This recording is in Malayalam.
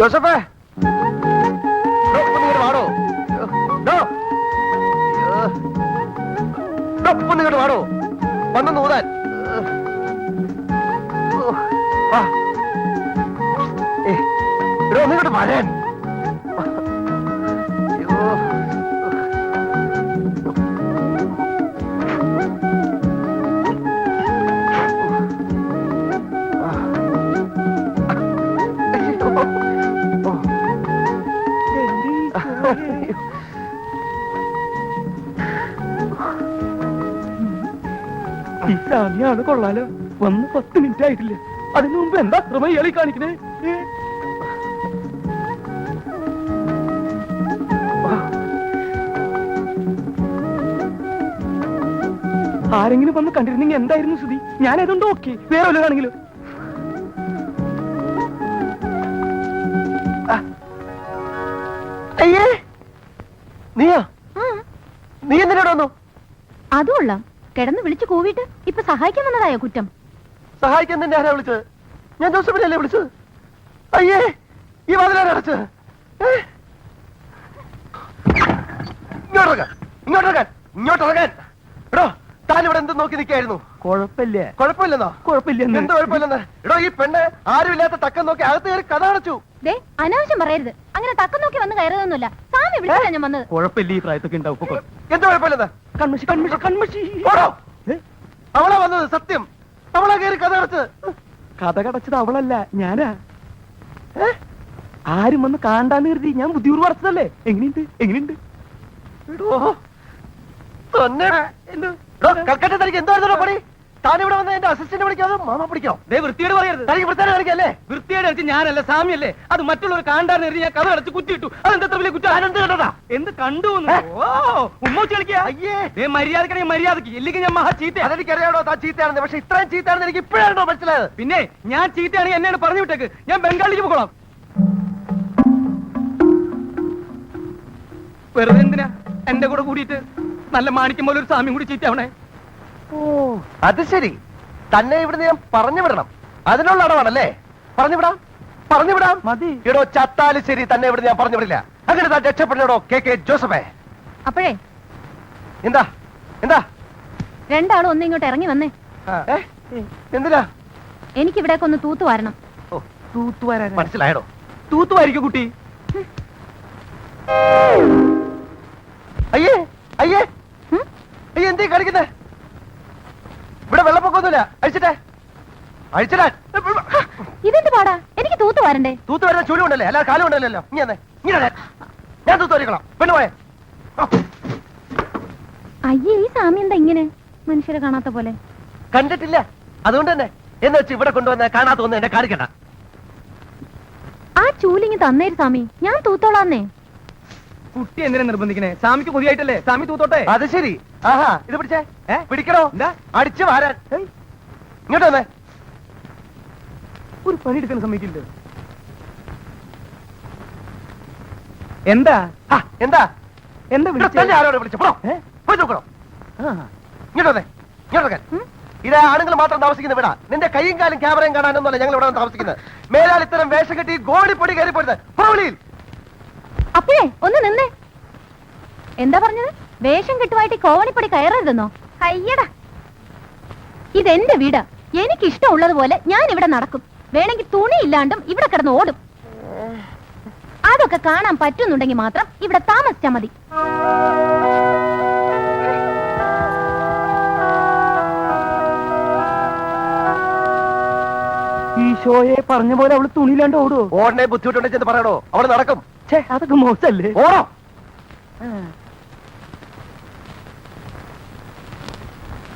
ജോസഫേ വാടോ ഒന്നിങ്ങോട്ട് വാടോ വന്നു നൂതാൻ ഒന്നിങ്ങോട്ട് വരാൻ ഈ സാമിയാണ് കൊള്ളാലോ. വന്ന് 10 മിനിറ്റ് ആയിട്ടില്ല. അതിനു മുമ്പ് എന്താ അത്രമ ഇയാളി കാണിക്കണേ? ആരെങ്കിലും വന്ന് കണ്ടിരുന്നെങ്കിൽ എന്തായിരുന്നു സ്ഥിതി? ഞാനതുകൊണ്ട് ഓക്കെ, വേറെ വല്ലതാണെങ്കിലും. അയ്യേ നീയാ? നീ എന്തിനോട് വന്നു? അതുകൊള്ളാം. കിടന്ന് വിളിച്ചു കൂവിട്ട് ഇപ്പൊ സഹായിക്കാൻ വന്നതായോ കുറ്റം? സഹായിക്കാൻ തന്നെ ആരാ വിളിച്ചത്? ഞാൻ ജോസഫിനല്ലേ വിളിച്ചത്? അയ്യേ ഈ വാതിലാരാ അടച്ചത്? ഇങ്ങോട്ടിറങ്ങാൻ എടോ, താൻ ഇവിടെ എന്ത് നോക്കി നിൽക്കായിരുന്നു? കുഴപ്പമില്ലെന്നോ? എന്ത് കുഴപ്പമില്ലെന്ന്? എടോ, ഈ പെണ്ണ് ആരുമില്ലാത്ത തക്കം നോക്കി അകത്ത് കയറി കഥ അടച്ചു. അനാവശ്യം പറയരുത്. അങ്ങനെ തക്കം നോക്കി വന്ന് കയറുന്നൊന്നുമില്ല. സാമി വിളിച്ചാ ഞാൻ വന്നത്. കുഴപ്പമില്ല, ഈ പ്രായത്തൊക്കെ ഉണ്ടാവും. എന്ത് കുഴപ്പമില്ലെന്ന്? കൺമഷി അവളാ വന്നത്, സത്യം. അവളാ കയറി കഥ അടച്ചത്. കഥ കടച്ചത് അവളല്ല, ഞാനാ. ആരും വന്ന് കാണാന്ന് കരുതി ഞാൻ ബുദ്ധിപൂർവ്വം അടച്ചതല്ലേ. എങ്ങനെയുണ്ട്? കൽക്കട്ട തനിക്ക് എന്തായിരുന്നു പണി? താനിവിടെ വന്ന് എന്റെ അസിസ്റ്റന്റ് വിളിക്കാതെ മാമ പിടിക്കോ? വൃത്തിയോട് പറയരുത്. തനിക്ക് വൃത്തിയോട് കളിക്കല്ലേ? വൃത്തിയോട് കളിച്ച് ഞാനല്ല, സാമിയല്ലേ. അത് മറ്റുള്ളവർ കാണാന്ന് കരുതി ഞാൻ കഥ അടച്ച് കുറ്റിയിട്ടു. അതെന്താ വലിയ കുറ്റം? എന്ത് കണ്ടതാ? എന്ത് കണ്ടു? ഉമ്മൂച്ച് കളിക്കാ? മര്യാദക്കണെങ്കിൽ മര്യാദക്ക്, ഇല്ലെങ്കിൽ ഞാൻ മഹാ ചീത്ത. അതെനിക്കറിയാടോ താൻ ചീത്തയാണെന്ന്. പക്ഷെ ഇത്രയും ചീത്തയാണെന്ന് എനിക്ക് ഇപ്പോഴാണോ മനസ്സിലായത്? പിന്നെ ഞാൻ ചീത്തയാണെങ്കിൽ എന്നെയാണ് പറഞ്ഞു വിട്ടേക്ക്. ഞാൻ ബംഗാളിലേക്ക് പോകണം. വെറുതെ എന്തിനാ എന്റെ കൂടെ കൂടിയിട്ട് നല്ല മാണിക്കം പോലെ ഒരു സാമ്യം കൂടി ചീത്തയാവണേ? ഓ അത് ശരി. തന്നെ ഇവിടുന്ന് ഞാൻ പറഞ്ഞു വിടണം, അതിനുള്ള അടവാണല്ലേ? പറഞ്ഞു വിടാം മതി. ഇടോ ചത്താലും ശരി, തന്നെ ഇവിടുന്ന് ഞാൻ പറഞ്ഞു വിടില്ല. അങ്ങനെ താൻ രക്ഷപ്പെടണോ കെ ജോസഫേ? അപ്പോഴേ എന്താ രണ്ടാളും ഒന്ന് ഇങ്ങോട്ട് ഇറങ്ങി വന്നേ. എന്തിനാ? എനിക്കിവിടേക്ക് ഒന്ന് തൂത്തു വരണം. തൂത്തുവാരാ? മനസ്സിലായടോ? തൂത്തുവായിരിക്കും കുട്ടി. അയ്യേ എന്തേ കളിക്കുന്നേ? ഇവിടെ വെള്ളപ്പൊക്കമൊന്നുമില്ല. അഴിച്ചിടാൻ ഇതെന്ത് പാടാ? എനിക്ക് തൂത്തു വരണ്ടേ? തൂത്ത് വരുന്ന ചുഴി ഉണ്ടല്ലേ, അല്ല കാലം ഉണ്ടല്ലോ. ഞാൻ തൂത്ത് വരിക്കണം. പെണ്ണു പോയെ. അയ്യേ, ഈ സാമി എന്താ ഇങ്ങനെ മനുഷ്യരെ കാണാത്ത പോലെ? കണ്ടിട്ടില്ല, അതുകൊണ്ട് തന്നെ എന്ന് വെച്ച് ഇവിടെ കൊണ്ടുവന്ന കാണാത്ത ഒന്ന് എന്നെ കാണിക്കണ്ട. ആ ചൂലിങ്ങി തന്നേര് സാമി, ഞാൻ തൂത്തോളാന്നേ. കുട്ടി എന്തിനാ നിർബന്ധിക്കണേ? സാമിക്ക് പുതിയായിട്ടല്ലേ, സാമി തൂത്തോട്ടെ. അത് ശരി. ആഹാ, ഇത് പിടിച്ചേ. പിടിക്കണോ? എന്താ അടിച്ചു വാരാൻ? ഇങ്ങോട്ട് വന്നേ. ഒരു പണി എടുക്കാൻ സമ്മതിക്കില്ല. എന്താ ആരോടെ വിളിച്ചോ? പോയി നോക്കണോ? ഇങ്ങോട്ട് വന്നേ. ഇത് ആണുങ്ങൾ മാത്രം താമസിക്കുന്ന വീടാ. നിന്റെ കൈയും കാലും ക്യാമറയും കാണാനൊന്നുമല്ല ഞങ്ങൾ ഇവിടെ താമസിക്കുന്നത്. മേലാൽ ഇത്തരം വേഷം കെട്ടി ഗോടിപ്പൊടി കയറിപ്പോരുത്. അപ്പോഴേ ഒന്ന് നിന്നേ. എന്താ പറഞ്ഞത്? വേഷം കെട്ടുമായിട്ട് കോവണിപ്പടി കയറരുതെന്നോ? അയ്യടാ, ഇതെന്റെ വീടാ. എനിക്കിഷ്ടമുള്ളതുപോലെ ഞാൻ ഇവിടെ നടക്കും. വേണമെങ്കിൽ തുണി ഇല്ലാണ്ടും ഇവിടെ കിടന്ന് ഓടും. അതൊക്കെ കാണാൻ പറ്റുന്നുണ്ടെങ്കിൽ മാത്രം ഇവിടെ താമസിച്ചാ മതി. ഈശോയെ പറഞ്ഞ പോലെ അവള് തുണിയില്ലാണ്ട് ഓടുവോ? ഓടനെ ബുദ്ധിമുട്ടുണ്ടെന്ന് പറയണോ? അവള് നടക്കും. അതൊക്കെ മോശല്ലേ? ഓടോ.